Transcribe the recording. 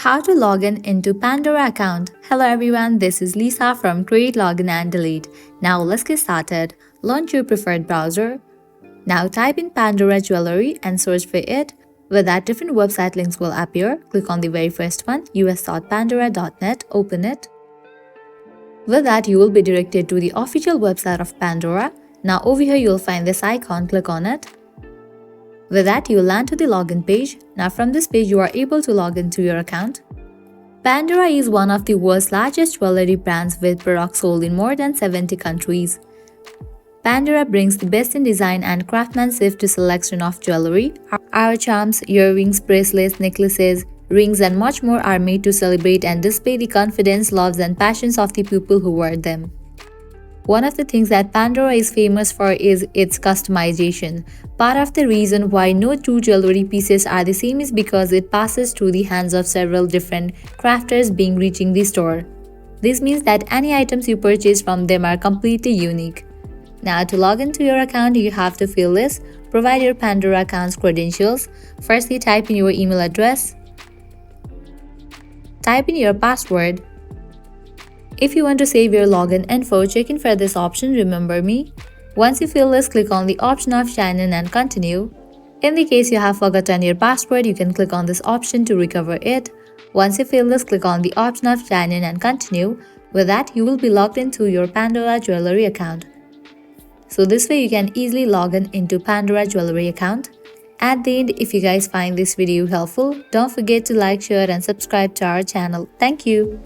How to log in into Pandora account. Hello everyone, this is Lisa from Create, Login and Delete. Now let's get started. Launch your preferred browser. Now type in Pandora Jewelry and search for it. With that, different website links will appear. Click on the very first one, us.pandora.net, open it. With that, you will be directed to the official website of Pandora. Now over here you will find this icon, click on it. With that, you will land to the login page. Now from this page, you are able to log into your account. Pandora is one of the world's largest jewelry brands with products sold in more than 70 countries. Pandora brings the best in design and craftsmanship to selection of jewelry. Our charms, earrings, bracelets, necklaces, rings and much more are made to celebrate and display the confidence, loves and passions of the people who wear them. One of the things that Pandora is famous for is its customization. Part of the reason why no two jewelry pieces are the same is because it passes through the hands of several different crafters being reaching the store. This means that any items you purchase from them are completely unique. Now to log into your account, you have to fill this. Provide your Pandora account's credentials. Firstly, type in your email address. Type in your password. If you want to save your login info, check in for this option, Remember Me. Once you fill this, click on the option of Sign In and Continue. In the case you have forgotten your password, you can click on this option to recover it. Once you fill this, click on the option of Sign In and Continue. With that, you will be logged into your Pandora Jewelry account. So this way you can easily log in into Pandora Jewelry account. At the end, if you guys find this video helpful, don't forget to like, share and subscribe to our channel. Thank you.